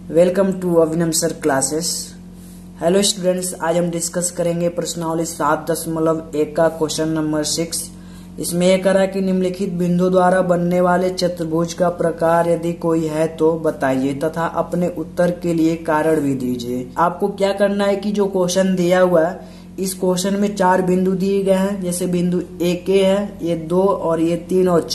Welcome to Abhinav sir classes. Hello students, आज हम discuss करेंगे प्रश्नावली 7.1 का क्वेश्चन नंबर 6। इसमें यह करा कि निम्नलिखित बिंदु द्वारा बनने वाले चतुर्भुज का प्रकार यदि कोई है तो बताइए तथा अपने उत्तर के लिए कारण भी दीजिए। आपको क्या करना है कि जो क्वेश्चन दिया हुआ है इस क्वेश्चन में 4 बिंदु दिए गए हैं। जैसे बिंदु एक है, ये 2 और ये 3 और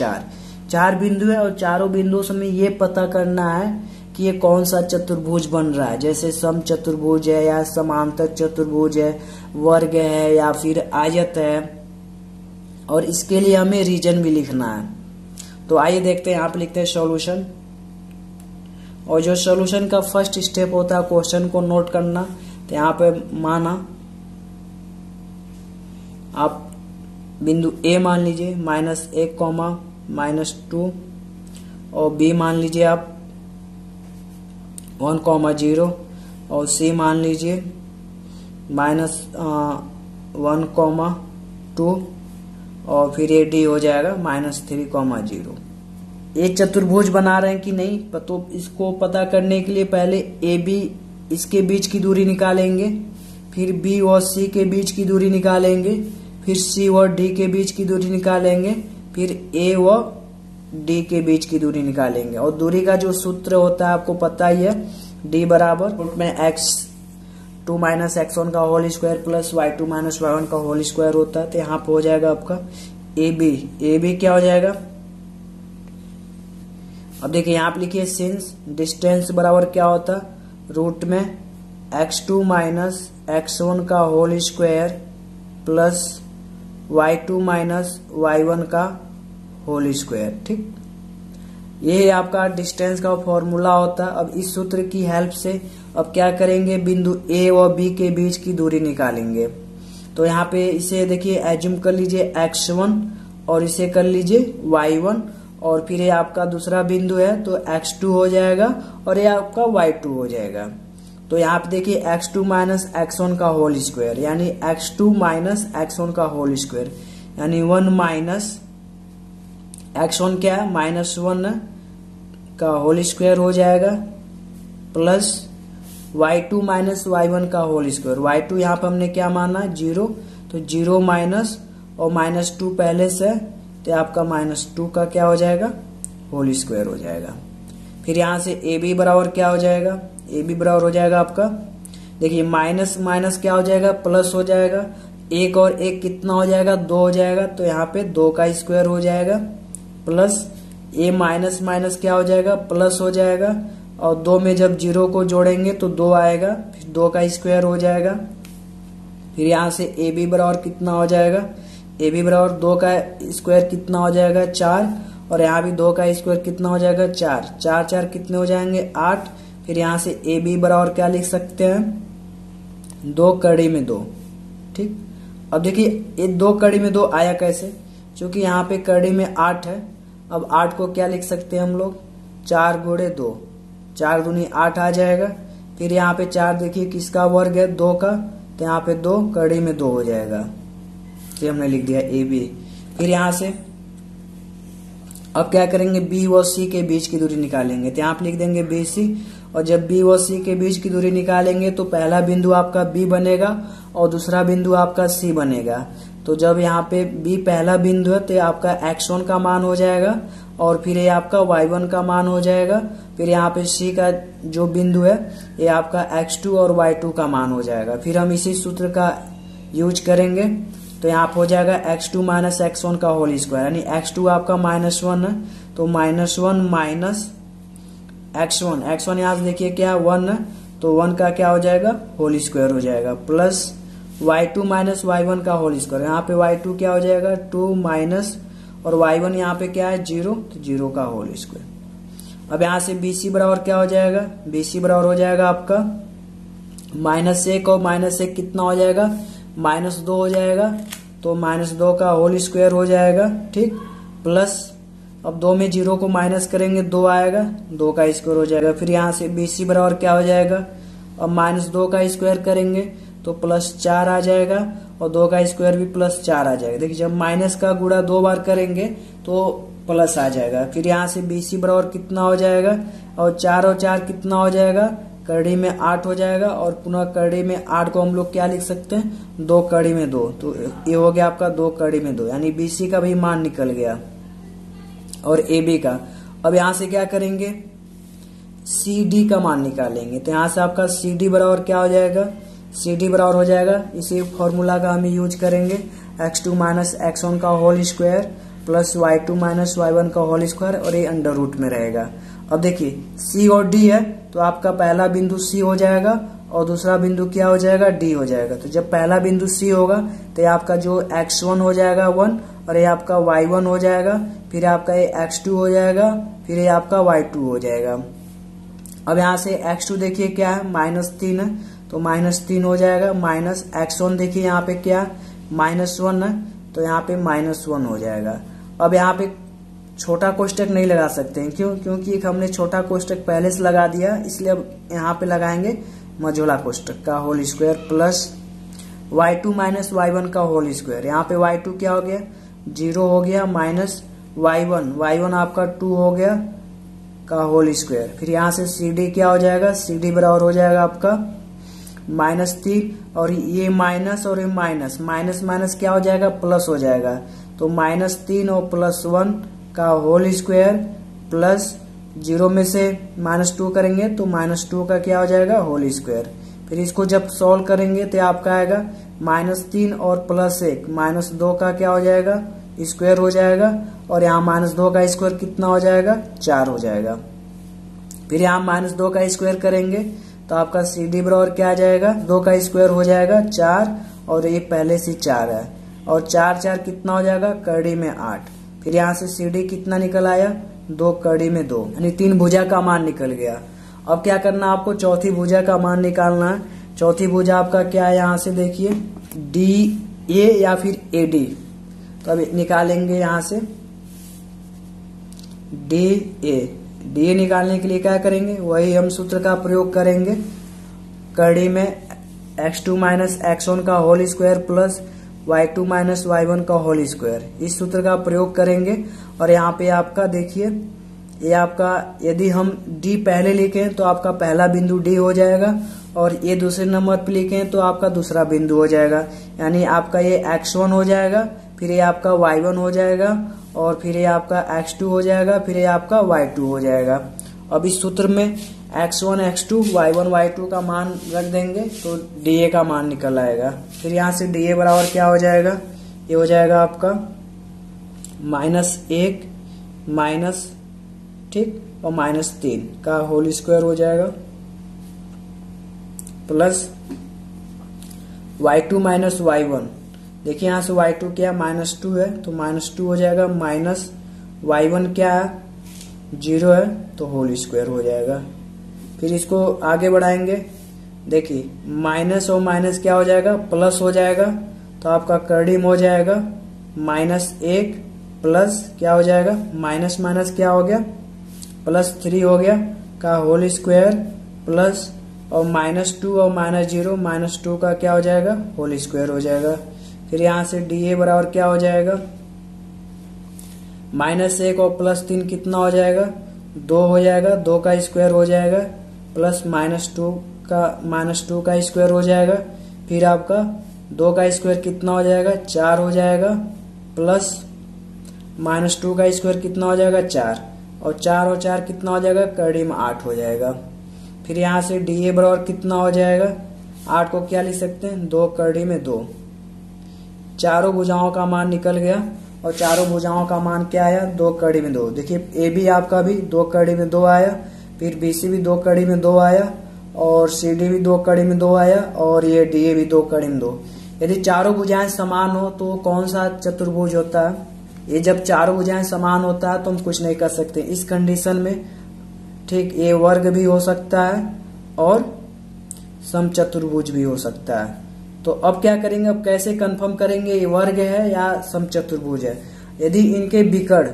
4 बिंदु है और चारों बिंदुओं से हमें ये पता करना है कि ये कौन सा चतुर्भुज बन रहा है। जैसे सम चतुर्भुज है या समांतर चतुर्भुज है, वर्ग है या फिर आयत है, और इसके लिए हमें रीजन भी लिखना है। तो आइए देखते हैं। यहाँ पे लिखते हैं सॉल्यूशन, और जो सॉल्यूशन का फर्स्ट स्टेप होता है क्वेश्चन को नोट करना। तो यहाँ पे माना आप बिंदु ए मान लीजिए -1, -2, और बी मान लीजिए आप 1, 0, और सी मान लीजिए -1, 2, और फिर ये डी हो जाएगा -3, 0। ये चतुर्भुज बना रहे हैं कि नहीं, तो इसको पता करने के लिए पहले ए बी इसके बीच की दूरी निकालेंगे, फिर बी और सी के बीच की दूरी निकालेंगे, फिर सी और डी के बीच की दूरी निकालेंगे, फिर ए व डी के बीच की दूरी निकालेंगे। और दूरी का जो सूत्र होता है आपको पता ही है, डी बराबर रूट में x2 - x1 का whole square plus y2 - y1 का होल स्क्वायर होता है। तो यहाँ पे हो जाएगा आपका ए बी क्या हो जाएगा। अब देखिए यहाँ पे लिखिए सिंस डिस्टेंस बराबर क्या होता है, रूट में x2 - x1 का whole square plus y2 - y1 का होल स्क्वायर। ठीक, ये आपका डिस्टेंस का फॉर्मूला होता है। अब इस सूत्र की हेल्प से अब क्या करेंगे, बिंदु ए और बी के बीच की दूरी निकालेंगे। तो यहाँ पे इसे देखिए एज्यूम कर लीजिए x1 और इसे कर लीजिए y1, और फिर ये आपका दूसरा बिंदु है तो x2 हो जाएगा और ये आपका y2 हो जाएगा। तो यहाँ पे देखिए x2 - x1 का होल स्क्वायर यानी x2 - x1 का होल स्क्वायर यानी 1 माइनस x1 क्या है -1 का होल स्क्वायर हो जाएगा प्लस y2 - y1 का होल स्क्वायर। y2 यहाँ पे हमने क्या माना 0, तो 0 माइनस और -2 पहले से, तो आपका -2 का क्या हो जाएगा होल स्क्वायर हो जाएगा। फिर यहाँ से ए बी बराबर क्या हो जाएगा, ए बी बराबर हो जाएगा आपका, देखिए माइनस माइनस क्या हो जाएगा प्लस हो जाएगा, 1 और 1 कितना हो जाएगा 2 हो जाएगा, तो यहाँ पे 2 का स्क्वायर हो जाएगा प्लस ए माइनस माइनस क्या हो जाएगा प्लस हो जाएगा, और 2 में जब 0 को जोड़ेंगे तो 2 आएगा, फिर 2 का स्क्वायर हो जाएगा। फिर यहाँ से ए बी बराबर कितना हो जाएगा, ए बी बराबर 2 का स्क्वायर कितना हो जाएगा 4, और यहाँ भी 2 का स्क्वायर कितना हो जाएगा 4, 4 4 कितने हो जाएंगे 8। फिर यहाँ से ए बी बराबर क्या लिख सकते हैं 2 कड़ी में 2। ठीक, अब देखिए ये 2 कड़ी में 2 आया कैसे, क्योंकि यहाँ पे कड़ी में 8 है। अब 8 को क्या लिख सकते हैं हम लोग 4 गुणे 2, 4 दूनी 8 आ जाएगा। फिर यहाँ पे 4 देखिए किसका वर्ग है 2 का, तो यहाँ पे 2 कड़ी में 2 हो जाएगा। तो हमने लिख दिया ए बी। फिर यहाँ से अब क्या करेंगे बी व सी के बीच की दूरी निकालेंगे, तो यहाँ पे लिख देंगे बी सी। और जब बी व सी के बीच की दूरी निकालेंगे तो पहला बिंदु आपका बी बनेगा और दूसरा बिंदु आपका सी बनेगा। तो जब यहाँ पे बी पहला बिंदु है तो आपका x1 का मान हो जाएगा, और फिर ये आपका y1 का मान हो जाएगा। फिर यहाँ पे सी का जो बिंदु है ये आपका x2 और y2 का मान हो जाएगा। फिर हम इसी सूत्र का यूज करेंगे, तो यहाँ पे हो जाएगा x2 - x1 का होल स्क्वायर यानी x2 आपका -1 है, तो -1 माइनस x1 यहाँ से देखिए क्या 1 है, तो 1 का क्या हो जाएगा होल स्क्वायर हो जाएगा प्लस y2 - y1 का होल स्क्वायर। यहाँ पे y2 क्या हो जाएगा 2 माइनस, और y1 यहाँ पे क्या है 0, तो 0 का होल स्क्वायर। अब यहाँ से BC बराबर क्या हो जाएगा, BC बराबर हो जाएगा आपका -1 और -1 कितना हो जाएगा -2 हो जाएगा, तो -2 का होल स्क्वायर हो जाएगा। ठीक, प्लस अब 2 में 0 को माइनस करेंगे 2 आएगा, 2 का स्क्वायर हो जाएगा। फिर यहाँ से BC बराबर क्या हो जाएगा, अब -2 का स्क्वायर करेंगे तो +4 आ जाएगा, और 2 का स्क्वायर भी +4 आ जाएगा। देखिए जब माइनस का गुणा 2 बार करेंगे तो प्लस आ जाएगा। फिर यहाँ से BC बराबर कितना हो जाएगा, और 4 कितना हो जाएगा, कड़ी में 8 हो जाएगा, और पुनः कड़ी में 8 को हम लोग क्या लिख सकते हैं, 2 कड़ी में 2, तो ये हो गया आपका 2 कड़ी में 2, यानी BC का भी मान निकल गया और AB का। अब यहाँ से क्या करेंगे, CD का मान निकालेंगे। तो यहाँ से आपका CD बराबर क्या हो जाएगा, CD बराबर हो जाएगा, इसी फॉर्मूला का हम यूज करेंगे, x2 माइनस x1 का whole square plus y2 minus y1 का होल स्क्वायर, और ये अंडर रूट में रहेगा। अब देखिए C और D है, तो आपका पहला बिंदु C हो जाएगा और दूसरा बिंदु क्या हो जाएगा, D हो जाएगा। तो जब पहला बिंदु C होगा तो ये आपका जो x1 हो जाएगा 1, और ये आपका y1 हो जाएगा, फिर आपका ये x2 हो जाएगा, फिर ये आपका y2 हो जाएगा। अब यहाँ से x2 देखिए क्या है, -3 है, तो -3 हो जाएगा, माइनस x1 देखिए यहाँ पे क्या -1 है, तो यहाँ पे -1 हो जाएगा। अब यहाँ पे छोटा कोष्टक नहीं लगा सकते हैं, क्यों, क्योंकि हमने छोटा कोष्टक पहले से लगा दिया, इसलिए अब यहाँ पे लगाएंगे मझोला कोष्टक का whole square plus y2 minus y1 का होल स्क्वायर। यहाँ पे y2 क्या हो गया, 0 हो गया, माइनस y1 आपका 2 हो गया का होल स्क्वायर। फिर यहाँ से CD क्या हो जाएगा, CD बराबर हो जाएगा आपका -3, और ये माइनस और ये माइनस, माइनस क्या हो जाएगा, प्लस हो जाएगा। तो -3 और +1 का होल स्क्वायर प्लस 0 में से -2 करेंगे तो -2 का क्या हो जाएगा, होल स्क्वायर। फिर इसको जब सॉल्व करेंगे तो आपका आएगा -3 और +1, -2 का क्या हो जाएगा, स्क्वायर हो जाएगा, और यहाँ -2 का स्क्वायर कितना हो जाएगा, 4 हो जाएगा। फिर यहाँ -2 का स्क्वायर करेंगे तो आपका CD बराबर क्या आ जाएगा, 2 का स्क्वायर हो जाएगा 4, और ये पहले से 4 है, और 4 कितना हो जाएगा, कड़ी में 8। फिर यहाँ से CD कितना निकल आया, 2 कड़ी में 2, यानी 3 भुजा का मान निकल गया। अब क्या करना, आपको चौथी भुजा का मान निकालना है। चौथी भुजा आपका क्या है, यहाँ से देखिए DA या फिर AD, तो अब निकालेंगे यहाँ से DA निकालने के लिए क्या करेंगे, वही हम सूत्र का प्रयोग करेंगे, कड़ी में x2 माइनस x1 का whole square plus y2 minus y1 का होल स्क्वायर, इस सूत्र का प्रयोग करेंगे। और यहाँ पे आपका देखिए, ये आपका यदि हम D पहले लिखें तो आपका पहला बिंदु D हो जाएगा, और ये दूसरे नंबर पे लिखें तो आपका दूसरा बिंदु हो जाएगा, यानी आपका ये x1 हो जाएगा, फिर ये आपका y1 हो जाएगा, और फिर ये आपका x2 हो जाएगा, फिर ये आपका y2 हो जाएगा। अब इस सूत्र में x1 x2 y1 y2 का मान रख देंगे तो DA का मान निकल आएगा। फिर यहाँ से DA बराबर क्या हो जाएगा, ये हो जाएगा आपका -1 माइनस, ठीक, और -3 का होल स्क्वायर हो जाएगा प्लस y2 माइनस y1, देखिए यहाँ से y2 क्या -2 है, तो -2 हो जाएगा, माइनस y1 क्या है, 0 है, तो होल स्क्वायर हो जाएगा। फिर इसको आगे बढ़ाएंगे, देखिए माइनस और माइनस क्या हो जाएगा, प्लस हो जाएगा, तो आपका कर्डिम हो जाएगा -1 प्लस क्या हो जाएगा, माइनस माइनस क्या हो गया, +3 हो गया का होल स्क्वायर प्लस, और -2 और -0, -2 का क्या हो जाएगा, होल स्क्वायर हो जाएगा। फिर यहाँ से DA बराबर क्या हो जाएगा, -1 और +3 कितना हो जाएगा, 2 हो जाएगा, 2 का स्क्वायर हो जाएगा, प्लस -2 का स्क्वायर हो जाएगा, फिर आपका 2 का स्क्वायर कितना हो जाएगा, 4 हो जाएगा, प्लस -2 का स्क्वायर कितना हो जाएगा, 4, और 4 कितना हो जाएगा, कड़ी में 8 हो जाएगा। फिर यहाँ से DA बराबर कितना हो जाएगा, 8 को क्या लिख सकते हैं, 2 कड़ी में 2, चारों भुजाओं का मान निकल गया, और चारों भुजाओं का मान क्या आया, 2 कड़ी में 2। देखिए AB आपका भी 2 कड़ी में 2 आया, फिर BC भी 2 कड़ी में 2 आया, और CD भी 2 कड़ी में 2 आया, और ये DA भी 2 कड़ी में 2। यदि चारों भुजाएं समान हो तो कौन सा चतुर्भुज होता है, ये जब चारों भुजाएं समान होता है तो हम कुछ नहीं कर सकते इस कंडीशन में, ठीक, ये वर्ग भी हो सकता है और समचतुर्भुज भी हो सकता है। तो अब क्या करेंगे, अब कैसे कंफर्म करेंगे ये वर्ग है या समचतुर्भुज है। यदि इनके विकर्ण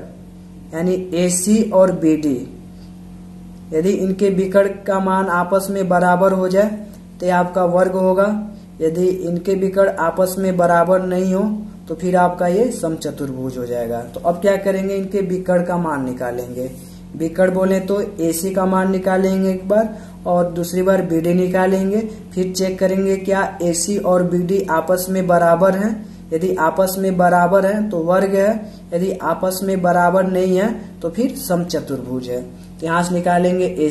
यानी AC और BD, यदि इनके विकर्ण का मान आपस में बराबर हो जाए तो ये आपका वर्ग होगा। यदि इनके विकर्ण आपस में बराबर नहीं हो तो फिर आपका ये समचतुर्भुज हो जाएगा। तो अब क्या करेंगे, इनके विकर्ण का मान निकालेंगे। विकर्ण बोले तो AC का मान निकालेंगे एक बार और दूसरी बार BD निकालेंगे। फिर चेक करेंगे क्या AC और BD आपस में बराबर हैं। यदि आपस में बराबर है तो वर्ग है, यदि आपस में बराबर नहीं है तो फिर समचतुर्भुज है। तो यहाँ से निकालेंगे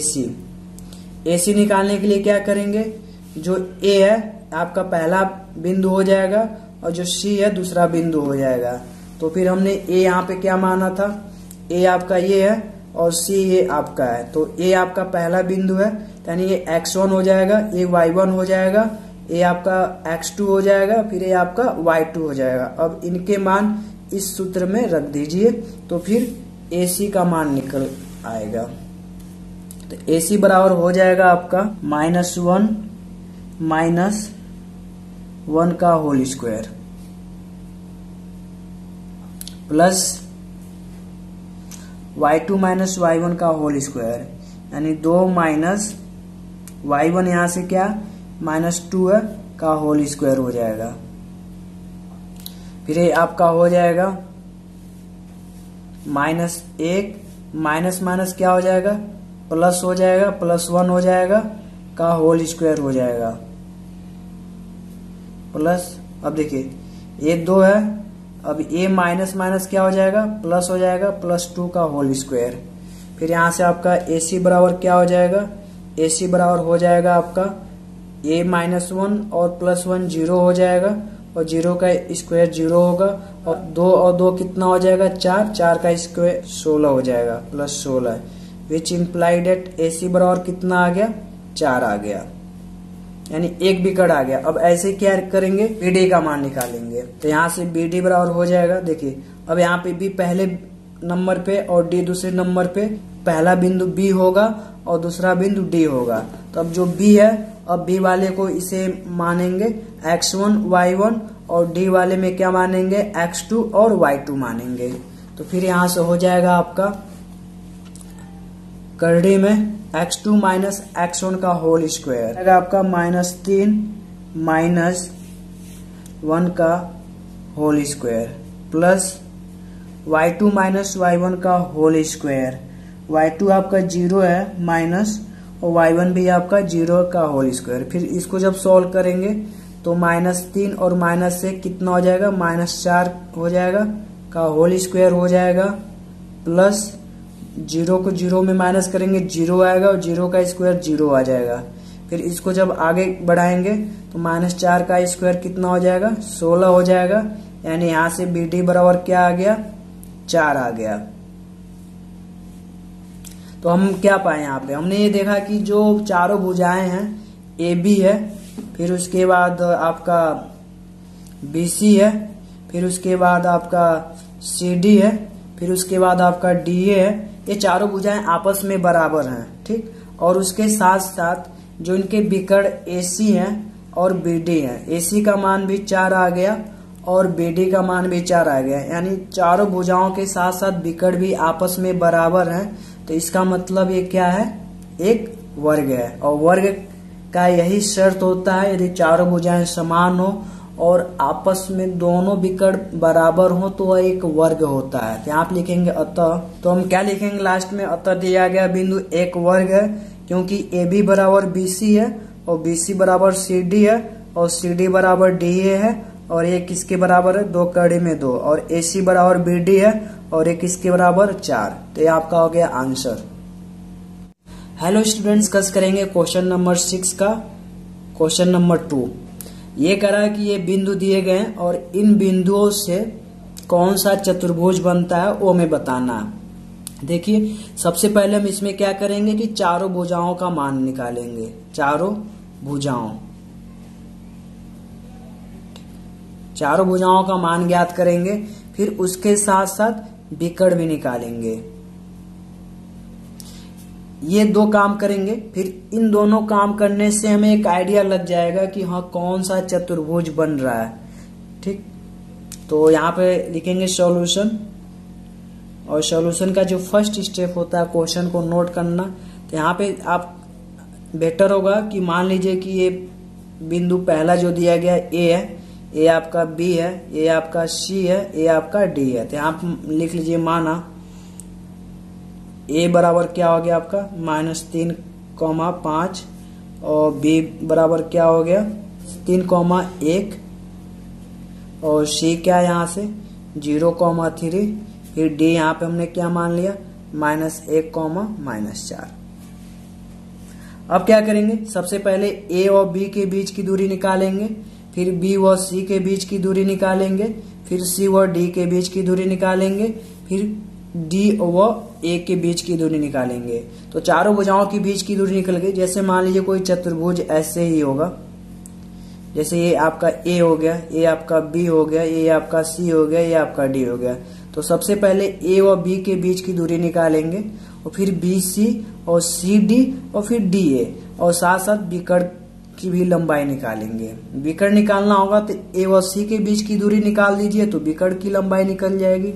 AC निकालने के लिए क्या करेंगे, जो A है आपका पहला बिंदु हो जाएगा और जो C है दूसरा बिंदु हो जाएगा। तो फिर हमने A यहाँ पे क्या माना था, A आपका ये है और C ये आपका है। तो A आपका पहला बिंदु है यानी ये x1 हो जाएगा, ये y1 हो जाएगा, ये आपका x2 हो जाएगा, फिर ये आपका y2 हो जाएगा। अब इनके मान इस सूत्र में रख दीजिए तो फिर AC का मान निकल आएगा। तो AC बराबर हो जाएगा आपका -1 का whole square plus y2 minus y1 का होल स्क्वायर, यानी 2 माइनस y1 यहां से क्या -2 है का होल स्क्वायर हो जाएगा। फिर ये आपका हो जाएगा -1 माइनस माइनस क्या हो जाएगा, प्लस हो जाएगा, +1 हो जाएगा का होल स्क्वायर हो जाएगा प्लस। अब देखिए ये 2 है, अब ये माइनस माइनस क्या हो जाएगा, प्लस हो जाएगा, +2 का होल स्क्वायर। फिर यहां से आपका AC बराबर क्या हो जाएगा, AC बराबर हो जाएगा आपका a -1 और +1 0 हो जाएगा और 0 का स्क्वायर 0 होगा और 2 और 2 कितना हो जाएगा, 4 का स्क्वायर 16 हो जाएगा +16, विच इम्प्लाई डेट AC बराबर कितना आ गया, 4 आ गया, यानी एक विकर्ण आ गया। अब ऐसे क्या करेंगे, BD का मान निकालेंगे। तो यहाँ से BD बराबर हो जाएगा, देखिए अब यहाँ पे B पहले नंबर पे और D दूसरे नंबर पे, पहला बिंदु B होगा और दूसरा बिंदु D होगा। तो अब जो B है, अब B वाले को इसे मानेंगे x1 y1 और D वाले में क्या मानेंगे, x2 और y2 मानेंगे। तो फिर यहाँ से हो जाएगा आपका करड़ी में x2 माइनस x1 का होल स्क्वायर, अगर आपका -3 -1 का whole square plus y2 minus y1 का होल स्क्वायर। y2 आपका 0 है माइनस और y1 भी आपका 0 का होल स्क्वायर। फिर इसको जब सॉल्व करेंगे तो -3 और माइनस से कितना हो जाएगा, -4 हो जाएगा का होल स्क्वायर हो जाएगा प्लस 0 को 0 में माइनस करेंगे 0 आएगा और 0 का स्क्वायर 0 आ जाएगा। फिर इसको जब आगे बढ़ाएंगे तो -4 का स्क्वायर कितना हो जाएगा, 16 हो जाएगा, यानी यहाँ से BD बराबर क्या आ गया, 4 आ गया। तो हम क्या पाए यहाँ पे, हमने ये देखा कि जो चारों भुजाएं हैं AB है, फिर उसके बाद आपका BC है, फिर उसके बाद आपका CD है, फिर उसके बाद आपका DA है, ये चारों भुजाएं आपस में बराबर हैं, ठीक। और उसके साथ साथ जो इनके विकर्ण AC हैं और BD हैं, AC का मान भी 4 आ गया और BD का मान भी 4 आ गया, यानी चारों भुजाओं के साथ साथ विकर्ण भी आपस में बराबर हैं। तो इसका मतलब ये क्या है, एक वर्ग है। और वर्ग का यही शर्त होता है, यदि चारों भुजाएं समान हो और आपस में दोनों विकर्ण बराबर हो तो वह एक वर्ग होता है। तो आप लिखेंगे अतः, तो हम क्या लिखेंगे लास्ट में, अतः दिया गया बिंदु एक वर्ग है, क्योंकि AB बराबर BC है और BC बराबर CD है और CD बराबर DA है और ये किसके बराबर है, 2 कड़ी में 2, और AC बराबर BD है और ये किसके बराबर 4। तो ये आपका हो गया आंसर। हेलो स्टूडेंट्स, कस करेंगे क्वेश्चन नंबर 6 का क्वेश्चन नंबर 2। ये करा कि ये बिंदु दिए गए और इन बिंदुओं से कौन सा चतुर्भुज बनता है वो हमें बताना है। देखिए सबसे पहले हम इसमें क्या करेंगे कि चारों भुजाओं का मान निकालेंगे, चारों भुजाओं का मान ज्ञात करेंगे, फिर उसके साथ साथ विकर्ण भी निकालेंगे। ये 2 काम करेंगे, फिर इन दोनों काम करने से हमें एक आइडिया लग जाएगा कि हाँ कौन सा चतुर्भुज बन रहा है, ठीक। तो यहाँ पे लिखेंगे सॉल्यूशन, और सॉल्यूशन का जो फर्स्ट स्टेप होता है क्वेश्चन को नोट करना। तो यहाँ पे आप बेटर होगा कि मान लीजिए कि ये बिंदु पहला जो दिया गया A है, ए आपका बी है, ए आपका सी है, ए आपका डी है। तो यहाँ लिख लीजिए माना ए बराबर क्या हो गया आपका -3,5 और बी बराबर क्या हो गया 3,1 और सी क्या है यहाँ से 0,3, फिर डी यहाँ पे हमने क्या मान लिया -1,-4। अब क्या करेंगे, सबसे पहले ए और बी के बीच की दूरी निकालेंगे, फिर बी व सी के बीच की दूरी निकालेंगे, फिर सी व डी के बीच की दूरी निकालेंगे, फिर डी व ए के बीच की दूरी निकालेंगे। तो चारों भुजाओं के बीच की दूरी निकल गई। जैसे मान लीजिए कोई चतुर्भुज ऐसे ही होगा, जैसे ये आपका ए हो गया, ये आपका बी हो गया, ये आपका सी हो गया, ये आपका डी हो गया। तो सबसे पहले ए और बी के बीच की दूरी निकालेंगे और फिर बी सी और सी डी और फिर डी ए और साथ साथ विकर्ण की भी लंबाई निकालेंगे। विकर्ण निकालना होगा तो ए और सी के बीच की दूरी निकाल दीजिए तो विकर्ण की लंबाई निकल जाएगी।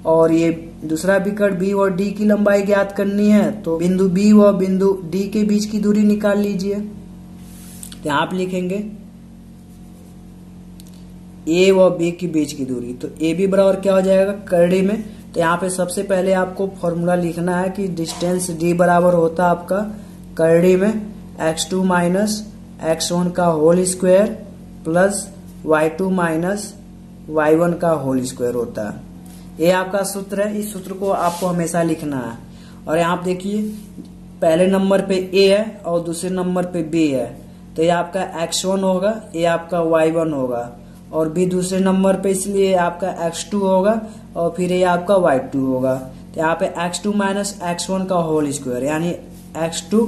और ये दूसरा विकर्ण बी और डी की लंबाई ज्ञात करनी है तो बिंदु बी व बिंदु डी के बीच की दूरी निकाल लीजिए। तो आप लिखेंगे ए व बी के बीच की दूरी, तो ए बी बराबर क्या हो जाएगा करड़ी में। तो यहाँ पे सबसे पहले आपको फॉर्मूला लिखना है कि डिस्टेंस डी बराबर होता है आपका करड़ी में x2 माइनस x1 का whole square plus y2 minus y1 का होल स्क्वायर होता है। ये आपका सूत्र है, इस सूत्र को आपको हमेशा लिखना है। और यहाँ पे देखिए पहले नंबर पे a है और दूसरे नंबर पे b है, तो ये आपका x1 होगा, ये आपका y1 होगा और b दूसरे नंबर पे, इसलिए आपका x2 होगा और फिर ये आपका y2 होगा। तो यहाँ पे x2 माइनस x1 का होल स्क्वायर यानी x2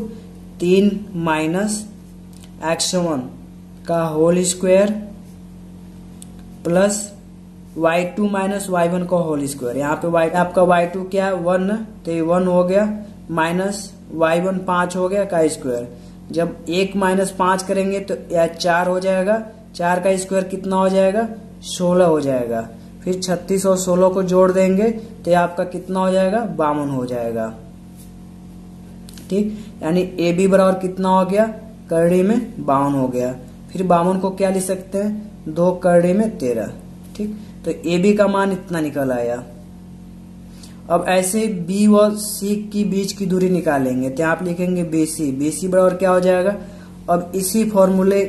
3 माइनस x1 का whole square plus y2 minus y1 का होल स्क्वायर। यहाँ पे आपका y2 क्या है 1, तो ये 1 हो गया माइनस y1 5 हो गया का स्क्वायर। जब 1 माइनस 5 करेंगे तो यह 4 हो जाएगा, 4 का स्क्वायर कितना हो जाएगा 16 हो जाएगा। फिर 36 और 16 को जोड़ देंगे तो ये आपका कितना हो जाएगा 52 हो जाएगा। ठीक, यानी ए बी बराबर कितना हो गया करड़ी में 52 हो गया। फिर 52 को क्या लिख सकते हैं 2 करड़ी में 13। ठीक, तो ए बी का मान इतना निकल आया। अब ऐसे बी व सी की बीच की दूरी निकालेंगे तो आप लिखेंगे BC, BC बराबर क्या हो जाएगा। अब इसी फॉर्मूले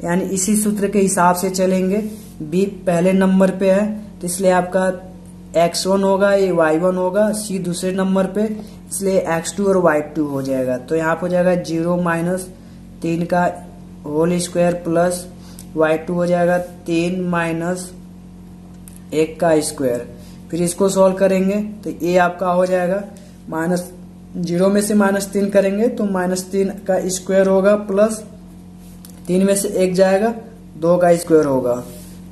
यानी इसी सूत्र के हिसाब से चलेंगे। बी पहले नंबर पे है तो इसलिए आपका x1 होगा, ये y1 होगा, सी दूसरे नंबर पे इसलिए x2 और y2 हो जाएगा। तो यहाँ पे हो जाएगा 0 माइनस 3 का होल स्क्वायर प्लस y2 हो जाएगा 3 माइनस 1 का स्क्वायर। फिर इसको सॉल्व करेंगे तो ये आपका हो जाएगा -0 में से -3 करेंगे तो -3 का स्क्वायर होगा प्लस 3 में से 1 जाएगा 2 का स्क्वायर होगा।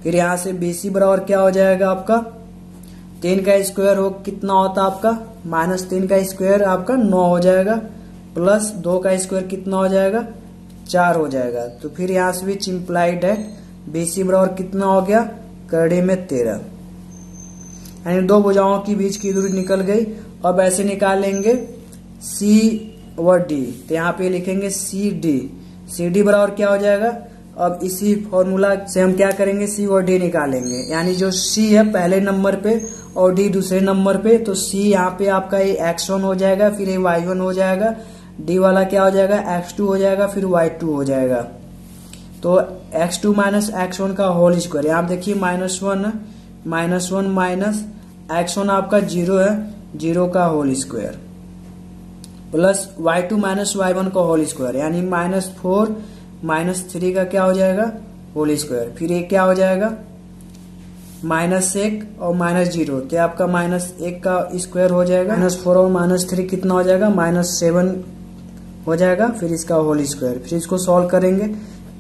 फिर यहाँ से BC बराबर क्या हो जाएगा आपका 3 का स्क्वायर हो कितना होता आपका -3 का स्क्वायर आपका 9 हो जाएगा प्लस 2 का स्क्वायर कितना हो जाएगा 4 हो जाएगा। तो फिर यहाँ से भी इम्प्लाइड है BC बराबर कितना हो गया करड़ी में 13, यानी दो भुजाओं की बीच की दूरी निकल गई। अब ऐसे निकालेंगे C व D, तो यहाँ पे लिखेंगे CD बराबर क्या हो जाएगा। अब इसी फॉर्मूला से हम क्या करेंगे C और D निकालेंगे, यानी जो C है पहले नंबर पे और D दूसरे नंबर पे, तो C यहाँ पे आपका ये x1 हो जाएगा, फिर ये y1 हो जाएगा, D वाला क्या हो जाएगा x2 हो जाएगा, फिर y2 हो जाएगा। तो x2 माइनस x1 का होल स्क्वायर, यहाँ देखिए -1 माइनस x1 आपका 0 है, 0 का whole square plus y2 minus y1 का होल स्क्वायर यानी -4 -3 का क्या हो जाएगा होल स्क्वायर। फिर ये क्या हो जाएगा -1 और -0, तो आपका -1 का स्क्वायर हो जाएगा, -4 और -3 कितना हो जाएगा -7 हो जाएगा, फिर इसका होल स्क्वायर। फिर इसको सॉल्व करेंगे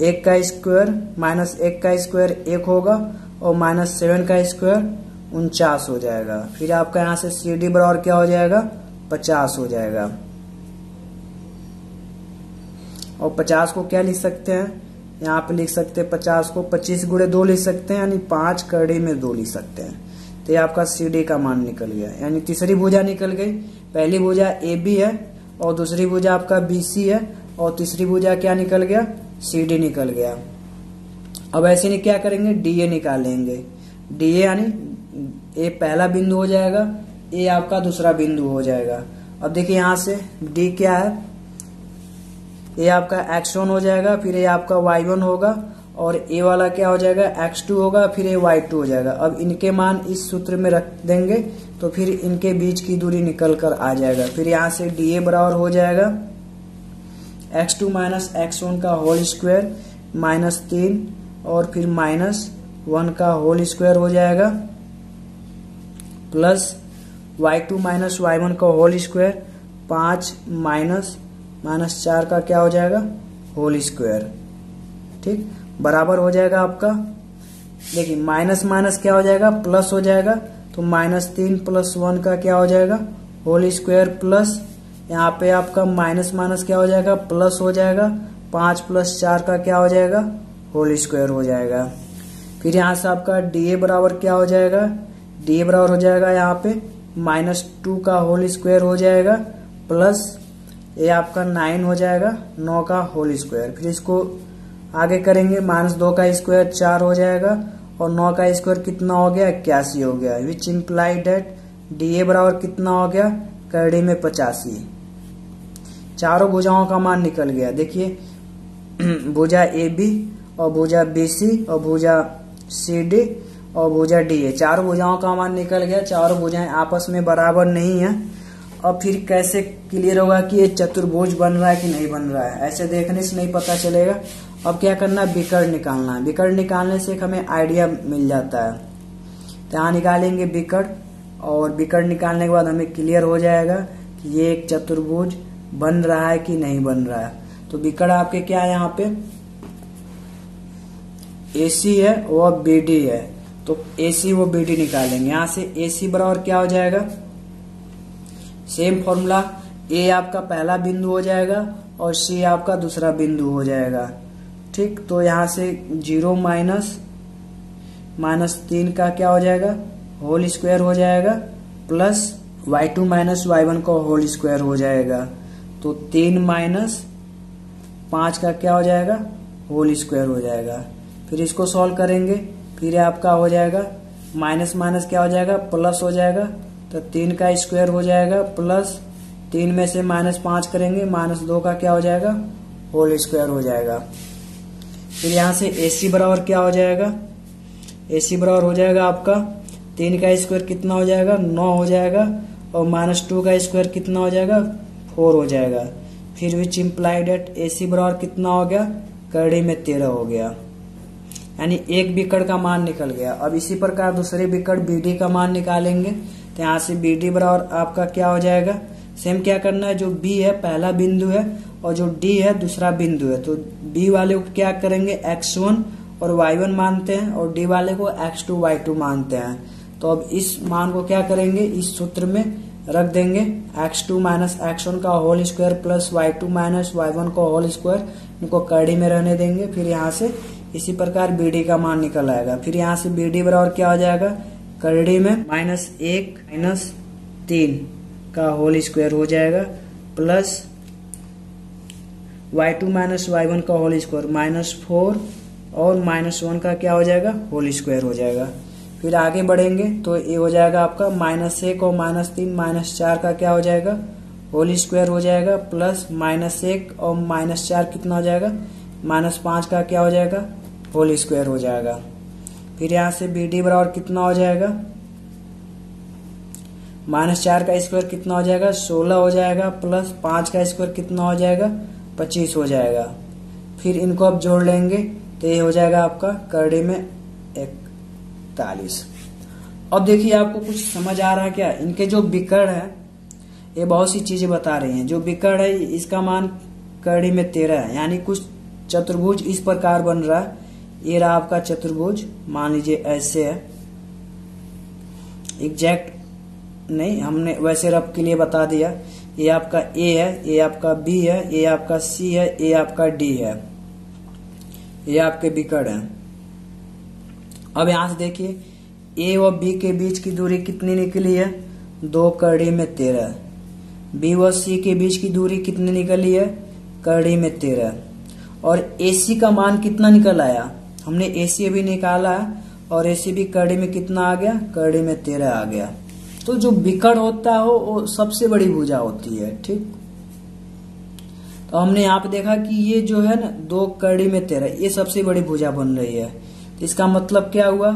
1 का स्क्वायर -1 का स्क्वायर 1 होगा और -7 का स्क्वायर 49 हो जाएगा। फिर आपका यहाँ से CD बराबर क्या हो जाएगा 50 हो जाएगा। और 50 को क्या लिख सकते हैं, यहाँ पे लिख सकते हैं 50 को 25 गुणे 2 लिख सकते हैं, यानी 5 करड़ी में 2 लिख सकते हैं। तो ये आपका CD का मान निकल गया, यानी तीसरी भुजा निकल गई। पहली भुजा AB है और दूसरी भुजा आपका BC है और तीसरी भुजा क्या निकल गया CD निकल गया। अब ऐसे नहीं क्या करेंगे, डी ए निकालेंगे। डी ए यानी ए पहला बिंदु हो जाएगा, ए आपका दूसरा बिंदु हो जाएगा। अब देखिए यहां से डी क्या है, ए आपका x1 हो जाएगा, फिर ए आपका y1 होगा, और ए वाला क्या हो जाएगा, x2 होगा, फिर ए y2 हो जाएगा। अब इनके मान इस सूत्र में रख देंगे तो फिर इनके बीच की दूरी निकल कर आ जाएगा। फिर यहां से डी ए बराबर हो जाएगा x2 माइनस x1 का होल स्क्वायर -3 और फिर -1 का होल स्क्वायर हो जाएगा, प्लस y2 माइनस y1 का होल स्क्वायर 5 -4 का क्या हो जाएगा, होल स्क्वायर। ठीक, बराबर हो जाएगा आपका। देखिए माइनस माइनस क्या हो जाएगा, प्लस हो जाएगा, तो -3 + 1 का क्या हो जाएगा, होल स्क्वायर, प्लस यहाँ पे आपका माइनस माइनस क्या हो जाएगा, प्लस हो जाएगा, 5 + 4 का क्या हो जाएगा, होल स्क्वायर हो जाएगा। फिर यहाँ से आपका डी ए बराबर क्या हो जाएगा, डी ए बराबर हो जाएगा यहाँ पे -2 का होल स्क्वायर हो जाएगा, प्लस ये आपका 9 हो जाएगा, 9 का होल स्क्वायर। फिर इसको आगे करेंगे, -2 का स्क्वायर 4 हो जाएगा, और 9 का स्क्वायर कितना हो गया, 81 हो गया। विच इम्प्लाई डेट डी ए बराबर कितना हो गया, करड़ी में 85। चारों भुजाओं का मान निकल गया। देखिए भुजा ए बी और भुजा बी सी और भुजा सी डी और भुजा डी ए, चारों भुजाओं का मान निकल गया। चारों भुजाएं आपस में बराबर नहीं है। अब फिर कैसे क्लियर होगा कि ये चतुर्भुज बन रहा है कि नहीं बन रहा है, ऐसे देखने से नहीं पता चलेगा। अब क्या करना है, विकर्ण निकालना है। विकर्ण निकालने से हमें आइडिया मिल जाता है। तो यहाँ निकालेंगे विकर्ण, और विकर्ण निकालने के बाद हमें क्लियर हो जाएगा कि ये एक चतुर्भुज बन रहा है कि नहीं बन रहा है। तो विकर्ण आपके क्या है, यहाँ पे AC है और BD है, तो AC व BD निकालेंगे। यहाँ से AC बराबर क्या हो जाएगा, सेम फॉर्मूला, A आपका पहला बिंदु हो जाएगा और C आपका दूसरा बिंदु हो जाएगा। ठीक, तो यहाँ से 0 -3 का क्या हो जाएगा, होल स्क्वायर हो जाएगा, प्लस y2 माइनस y1 का होल स्क्वायर हो जाएगा, तो 3 - 5 का क्या हो जाएगा, होल स्क्वायर हो जाएगा। फिर इसको सॉल्व करेंगे, फिर आपका हो जाएगा माइनस माइनस क्या हो जाएगा, प्लस हो जाएगा, तो 3 का स्क्वायर हो जाएगा, प्लस 3 में से -5 करेंगे, -2 का क्या हो जाएगा, होल स्क्वायर हो जाएगा। फिर यहाँ से AC बराबर क्या हो जाएगा, AC बराबर हो जाएगा आपका 3 का स्क्वायर कितना हो जाएगा, 9 हो जाएगा, और -2 का स्क्वायर कितना हो जाएगा, 4 हो जाएगा। फिर विच इम्प्लाई डेट AC बराबर कितना हो गया, करड़ी में 13 हो गया, यानी एक विकर्ण का मान निकल गया। अब इसी प्रकार दूसरे विकर्ण BD का मान निकालेंगे। तो यहाँ से BD बराबर आपका क्या हो जाएगा, सेम क्या करना है, जो B है पहला बिंदु है और जो D है दूसरा बिंदु है, तो B वाले को क्या करेंगे, x1 और y1 मानते हैं, और D वाले को x2 y2 मानते हैं। तो अब इस मान को क्या करेंगे, इस सूत्र में रख देंगे, x2 माइनस x1 का whole square plus y2 minus y1 का होल स्क्वायर, इनको करड़ी में रहने देंगे। फिर यहाँ से इसी प्रकार BD का मान निकल आएगा। फिर यहाँ से BD बराबर क्या हो जाएगा, करड़ी में -1 - 3 का होल स्क्वायर हो जाएगा, प्लस y2 माइनस y1 का होल स्क्वायर -4 और -1 का क्या हो जाएगा, होल स्क्वायर हो जाएगा। फिर आगे बढ़ेंगे तो ये हो जाएगा आपका -1 और -3 -4 का क्या हो जाएगा, होल स्क्वायर हो जाएगा, प्लस -1 और -4 कितना हो जाएगा, -5 का क्या हो जाएगा, होल स्क्वायर हो जाएगा। फिर यहाँ से BD बराबर कितना हो जाएगा, -4 का स्क्वायर कितना हो जाएगा, 16 हो जाएगा, प्लस 5 का स्क्वायर कितना हो जाएगा, 25 हो जाएगा। फिर इनको अब जोड़ लेंगे तो ये हो जाएगा आपका करड़ी में 41। अब देखिए आपको कुछ समझ आ रहा है क्या, इनके जो विकर्ण है ये बहुत सी चीजें बता रही हैं। जो विकर्ण है इसका मान करड़ी में 13 है, यानी कुछ चतुर्भुज इस प्रकार बन रहा है। ये रहा आपका चतुर्भुज, मान लीजिए ऐसे है, एग्जैक्ट नहीं, हमने वैसे रफ के लिए बता दिया। ये आपका A है, ये आपका B है, ये आपका C है, ये आपका D है, ये आपके विकर्ण है। अब यहां से देखिए A और B के बीच की दूरी कितनी निकली है, 2 करड़ी में 13। B और C के बीच की दूरी कितनी निकली है, करड़ी में 13। और AC का मान कितना निकल आया, हमने AC भी निकाला है और AC भी कड़ी में कितना आ गया, कड़ी में 13 आ गया। तो जो विकर्ण होता है वो सबसे बड़ी भुजा होती है। ठीक, तो हमने यहाँ पे देखा कि ये जो है ना 2 कड़ी में 13 ये सबसे बड़ी भुजा बन रही है। तो इसका मतलब क्या हुआ,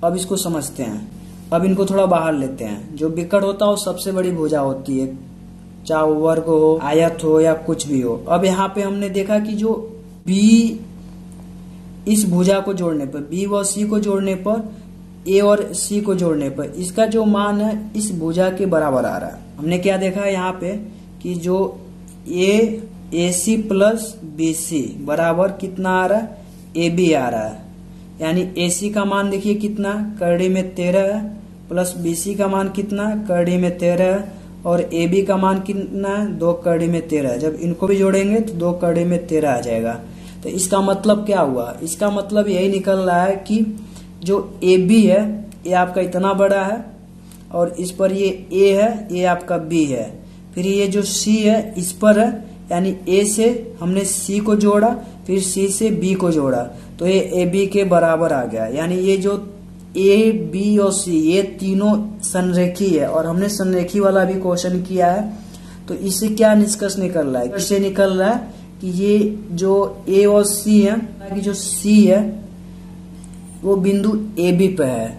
अब इसको समझते हैं। अब इनको थोड़ा बाहर लेते हैं। जो विकर्ण होता है वो सबसे बड़ी भुजा होती है, चाहे वर्ग हो, आयत हो या कुछ भी हो। अब यहाँ पे हमने देखा कि जो B इस भुजा को जोड़ने पर, B व C को जोड़ने पर, A और C को जोड़ने पर इसका जो मान है इस भुजा के बराबर आ रहा है। हमने क्या देखा है यहाँ पे कि जो AC प्लस BC बराबर कितना आ रहा है, AB आ रहा है। यानी AC का मान देखिए कितना, कड़ी में 13 है, प्लस BC का मान कितना, कड़ी में 13 है, और AB का मान कितना है, 2 कड़ी में 13। जब इनको भी जोड़ेंगे तो 2 कड़ी में 13 आ जाएगा। तो इसका मतलब क्या हुआ, इसका मतलब यही निकल रहा है कि जो AB है ये आपका इतना बड़ा है, और इस पर ये A है, ये आपका B है। फिर ये जो C है इस पर है, यानी A से हमने C को जोड़ा, फिर C से B को जोड़ा, तो ये AB के बराबर आ गया। यानी ये जो A, B और C ये तीनों संरेखी है, और हमने संरेखी वाला भी क्वेश्चन किया है। तो इससे क्या निष्कर्ष निकल रहा है, इससे निकल रहा है कि ये जो A और C है, कि जो C है वो बिंदु AB पे है,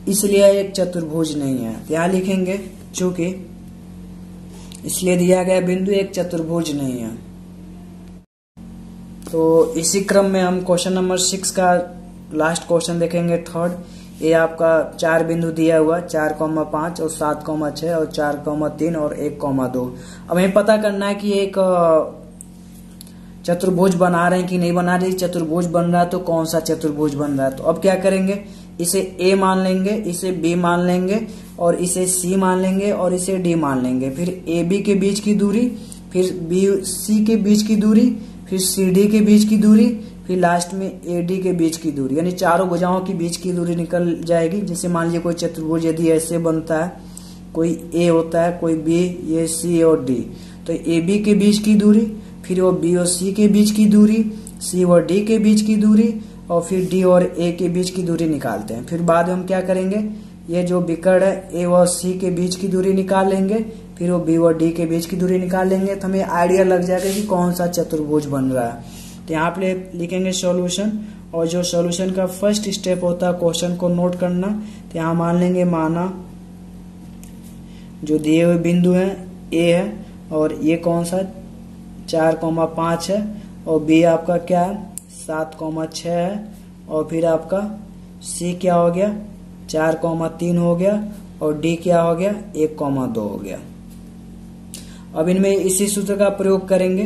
इसलिए एक चतुर्भुज नहीं है। तो यहाँ लिखेंगे चूंकि इसलिए दिया गया बिंदु एक चतुर्भुज नहीं है। तो इसी क्रम में हम क्वेश्चन नंबर 6 का लास्ट क्वेश्चन देखेंगे, थर्ड। ये आपका 4 बिंदु दिया हुआ, 4,5 और 7,6 और 4,3 और 1,2। अब हमें पता करना है कि एक चतुर्भुज बना रहे हैं कि नहीं बना रहे। चतुर्भुज बन रहा है तो कौन सा चतुर्भुज बन रहा है। तो अब क्या करेंगे, इसे A मान लेंगे, इसे B मान लेंगे, और इसे C मान लेंगे, और इसे D मान लेंगे। फिर AB के बीच की दूरी, फिर BC के बीच की दूरी, फिर CD के बीच की दूरी, फिर लास्ट में AD के बीच की दूरी, यानी चारों भुजाओं के बीच की दूरी निकल जाएगी। जैसे मान लीजिए कोई चतुर्भुज यदि ऐसे बनता है, कोई A होता है, कोई B, ये C और D, तो AB के बीच की दूरी, फिर वो B और C के बीच की दूरी, C और D के बीच की दूरी, और फिर D और A के बीच की दूरी निकालते हैं। फिर बाद में हम क्या करेंगे, ये जो विकर्ण है A और C के बीच की दूरी निकाल लेंगे, फिर वो B और D के बीच की दूरी निकाल लेंगे। तो हमें आइडिया लग जाएगा कि कौन सा चतुर्भुज बन रहा है। तो यहाँ पे लिखेंगे सॉल्यूशन, और जो सॉल्यूशन का फर्स्ट स्टेप होता है क्वेश्चन को नोट करना। तो यहाँ मान लेंगे, माना जो दिए हुए बिंदु है A है, और ये कौन सा 4,5 है, और B आपका क्या है 7,6 है, और फिर आपका C क्या हो गया 4,3 हो गया, और D क्या हो गया 1,2 हो गया। अब इनमें इसी सूत्र का प्रयोग करेंगे।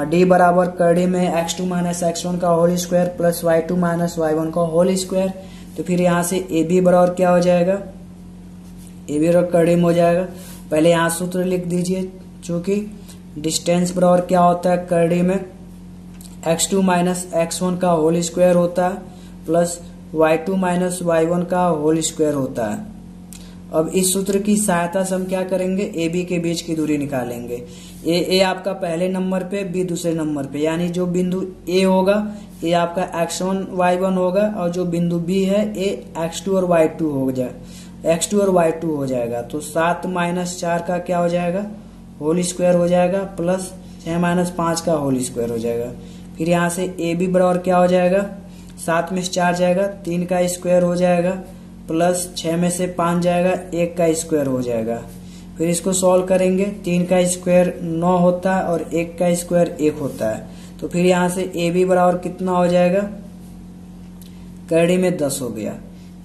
D बराबर कड़ी में x2 माइनस x1 का whole square plus y2 minus y1 का होल स्क्वायर। तो फिर यहाँ से AB बराबर क्या हो जाएगा, AB बराबर कड़ी में हो जाएगा। पहले यहाँ सूत्र लिख दीजिए, चूंकि डिस्टेंस बराबर क्या होता है, कड़ी में x2 माइनस x1 का होल स्क्वायर होता है, प्लस y2 माइनस y1 का होल स्क्वायर होता है। अब इस सूत्र की सहायता से हम क्या करेंगे, AB के बीच की दूरी निकालेंगे। A आपका पहले नंबर पे, B दूसरे नंबर पे, यानी जो बिंदु A होगा ये आपका x1 y1 होगा, और जो बिंदु B है ये x2 और y2 हो जाएगा, x2 और y2 हो जाएगा। तो 7 माइनस 4 का क्या हो जाएगा, होल स्क्वायर हो जाएगा, प्लस 6 माइनस 5 का होल स्क्वायर हो जाएगा। फिर यहाँ से AB बराबर क्या हो जाएगा, 7 में से 4 जाएगा, 3 का स्क्वायर हो जाएगा, प्लस 6 में से 5 जाएगा, 1 का स्क्वायर हो जाएगा। फिर इसको सॉल्व करेंगे, 3 का स्क्वायर 9 होता है, और 1 का स्क्वायर 1 होता है। तो फिर यहाँ से AB बराबर कितना हो जाएगा, कड़ी में 10 हो गया,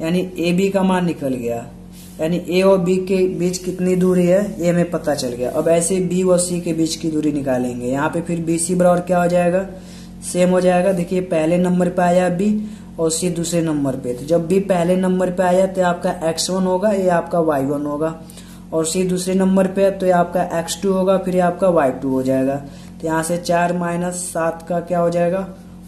यानी AB का मान निकल गया। यानी A और B के बीच कितनी दूरी है ये हमें पता चल गया। अब ऐसे B और C के बीच की दूरी निकालेंगे। यहाँ पे फिर BC बराबर क्या हो जाएगा, सेम हो जाएगा। देखिए पहले नंबर पे आया B और C दूसरे नंबर पे, तो जब B पहले नंबर पे आया तो आपका x1 होगा, ये आपका y1 होगा, और C दूसरे नंबर पे तो ये आपका x2 होगा, फिर ये आपका y2 हो जाएगा। तो यहाँ से 4 माइनस 7 का क्या हो जाएगा,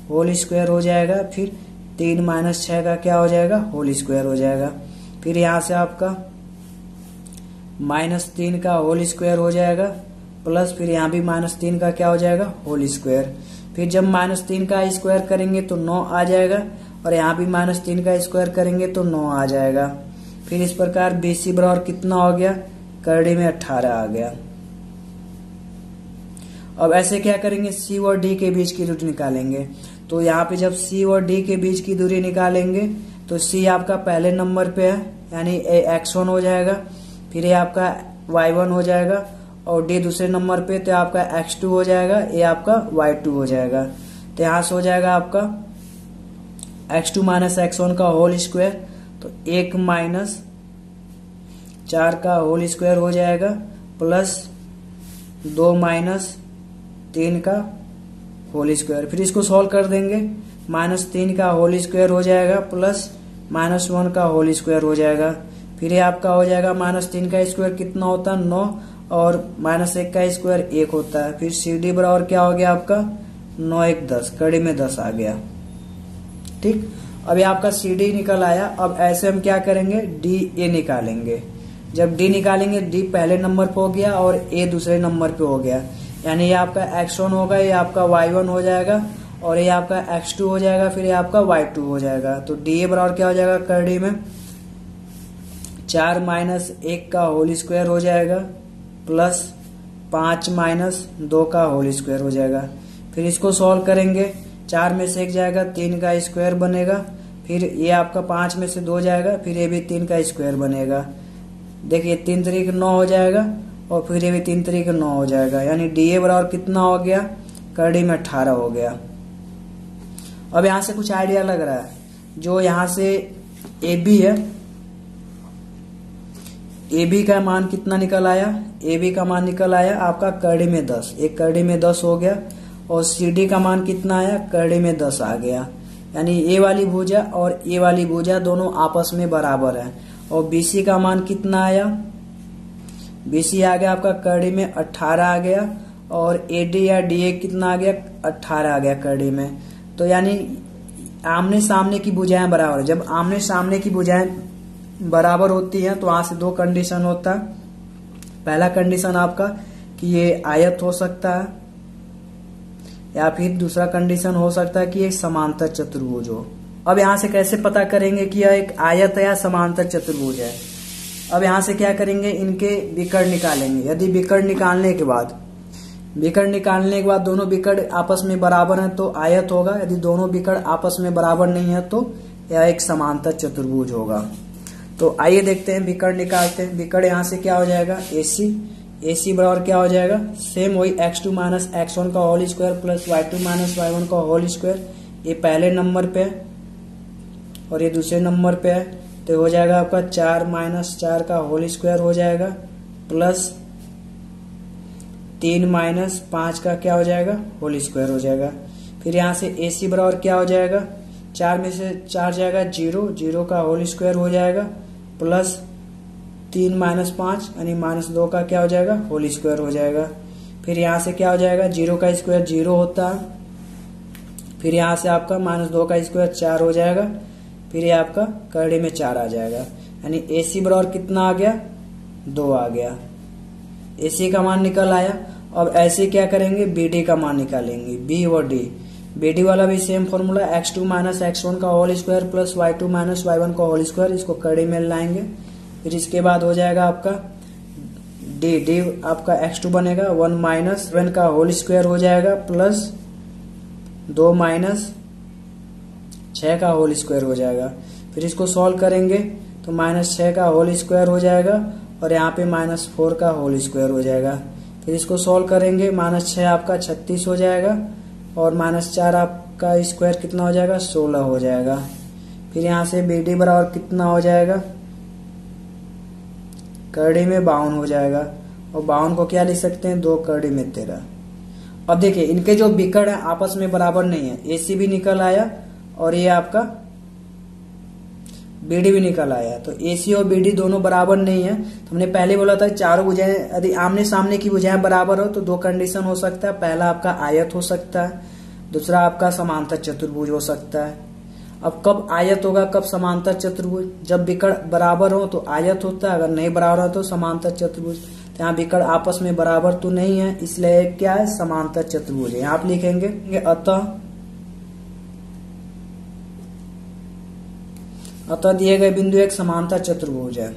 होल स्क्वायर हो जाएगा, फिर 3 माइनस 6 का क्या हो जाएगा, होल स्क्वायर हो जाएगा। फिर यहाँ से आपका -3 का होल स्क्वायर हो जाएगा, प्लस फिर यहाँ भी -3 का क्या हो जाएगा, होल स्क्वायर। फिर जब -3 का स्क्वायर करेंगे तो 9 आ जाएगा, और यहाँ भी -3 का स्क्वायर करेंगे तो 9 आ जाएगा। फिर इस प्रकार BC बराबर कितना हो गया, करड़ी में 18 आ गया। अब ऐसे क्या करेंगे, C और D के बीच की दूरी निकालेंगे। तो यहाँ पे जब C और D के बीच की दूरी निकालेंगे तो C आपका पहले नंबर पे है, यानी x1 हो जाएगा, फिर ये आपका y1 हो जाएगा, और D दूसरे नंबर पे तो आपका x2 हो जाएगा, ये आपका y2 हो जाएगा। तो यहाँ से हो जाएगा आपका x2 माइनस x1 का होल स्क्वायर, तो 1 माइनस 4 का होल स्क्वायर हो जाएगा, प्लस 2 माइनस 3 का होल स्क्वायर। फिर इसको सॉल्व कर देंगे, -3 का होल स्क्वायर हो जाएगा, प्लस -1 का होल स्क्वायर हो जाएगा। फिर ये आपका हो जाएगा -3 का स्क्वायर कितना होता है, 9, और -1 का स्क्वायर 1 होता है। फिर CD बराबर क्या हो गया आपका, 9 1 10, कड़ी में 10 आ गया। ठीक, अब ये आपका CD निकल आया। अब ऐसे हम क्या करेंगे, DA निकालेंगे। जब D निकालेंगे, D पहले नंबर पे हो गया और A दूसरे नंबर पे हो गया, यानी ये आपका x1 होगा, ये आपका y1 हो जाएगा, और ये आपका x2 हो जाएगा, फिर ये आपका y2 हो जाएगा। तो DA बराबर क्या हो जाएगा, करड़ी में 4 माइनस 1 का होल स्क्वायर हो जाएगा, प्लस 5 माइनस 2 का होल स्क्वायर हो जाएगा। फिर इसको सॉल्व करेंगे, 4 में से 1 जाएगा, 3 का स्क्वायर बनेगा, फिर ये आपका 5 में से 2 जाएगा, फिर ये भी 3 का स्क्वायर बनेगा। देखिए 3 3 9 हो जाएगा, और फिर ये भी 3 3 9 हो जाएगा, यानी DA बराबर कितना हो गया, करड़ी में 18 हो गया। अब यहां से कुछ आइडिया लग रहा है, जो यहां से AB है, AB का मान कितना निकल आया, AB का मान निकल आया आपका करड़ी में 10, एक करड़ी में 10 हो गया, और CD का मान कितना आया, करड़ी में 10 आ गया। यानी A वाली भुजा और A वाली भुजा दोनों आपस में बराबर है। और BC का मान कितना आया, BC आ गया आपका करड़ी में 18 आ गया, और AD या DA कितना आ गया, 18 आ गया करड़ी में। तो यानी आमने सामने की भुजाएं बराबर है। जब आमने सामने की भुजाएं बराबर होती हैं तो वहां से 2 कंडीशन होता है। पहला कंडीशन आपका कि ये आयत हो सकता है, या फिर दूसरा कंडीशन हो सकता है कि ये समांतर चतुर्भुज हो। अब यहां से कैसे पता करेंगे कि यह एक आयत है या समांतर चतुर्भुज है। अब यहां से क्या करेंगे, इनके विकर्ण निकालेंगे। यदि विकर्ण निकालने के बाद दोनों विकर्ण आपस में बराबर हैं तो आयत होगा, यदि दोनों विकर्ण आपस में बराबर नहीं है तो यह एक समांतर चतुर्भुज होगा। तो आइए देखते हैं, विकर्ण निकालते हैं। विकर्ण यहाँ से क्या हो जाएगा, AC बराबर क्या हो जाएगा, सेम वही x2 माइनस x1 का whole square plus y2 minus y1 का होल स्क्वायर। ये पहले नंबर पे है और ये दूसरे नंबर पे है, तो हो जाएगा आपका 4 माइनस 4 का होल स्क्वायर हो जाएगा, प्लस 3 माइनस 5 का क्या हो जाएगा, होल स्क्वायर हो जाएगा। फिर यहाँ से AC बराबर क्या हो जाएगा, 4 में से 4 जाएगा 0 का होल स्क्वायर हो जाएगा, प्लस 3 माइनस 5 यानी -2 का क्या हो जाएगा, होल स्क्वायर हो जाएगा। फिर यहाँ से क्या हो जाएगा, 0 का स्क्वायर 0 होता है, फिर यहाँ से आपका -2 का स्क्वायर 4 हो जाएगा, फिर ये आपका करड़ी में 4 आ जाएगा, यानी AC बराबर कितना आ गया, 2 आ गया। AC का मान निकल आया। अब ऐसे क्या करेंगे, BD का मान निकालेंगे, B और D। BD वाला भी same formula, x2 minus x1 का whole square plus y2 minus y1 का होल स्क्वायर, इसको करड़ी में लाएंगे। फिर इसके बाद हो जाएगा आपका D आपका x2 बनेगा 1 माइनस 1 का होल स्क्वायर हो जाएगा, प्लस 2 माइनस 6 का होल स्क्वायर हो जाएगा। फिर इसको सॉल्व करेंगे तो -6 का होल स्क्वायर हो जाएगा, और यहाँ पे -4 का होल स्क्वायर हो जाएगा। फिर इसको सॉल्व करेंगे, -6 आपका 36 हो जाएगा, और -4 आपका स्क्वायर कितना हो जाएगा, 16 हो जाएगा। फिर यहाँ से BD बराबर कितना हो जाएगा, करड़ी में 52 हो जाएगा, और 52 को क्या लिख सकते हैं, 2 करड़ी में 13। अब देखिए इनके जो विकर्ण है आपस में बराबर नहीं है, AC भी निकल आया और ये आपका BD भी निकल आया। तो AC और BD दोनों बराबर नहीं है। तो हमने पहले बोला था चारों भुजाएं यदि आमने सामने की भुजाएं बराबर हो तो 2 कंडीशन हो सकता है। पहला आपका आयत हो सकता है, दूसरा आपका समांतर चतुर्भुज हो सकता है। अब कब आयत होगा, कब समांतर चतुर्भुज, जब विकर्ण बराबर हो तो आयत होता है, अगर नहीं बराबर हो तो समांतर चतुर्भुज। यहाँ विकर्ण आपस में बराबर तो नहीं है, इसलिए क्या है, समांतर चतुर्भुज है। आप लिखेंगे अतः दिए गए बिंदु एक समांतर चतुर्भुज है।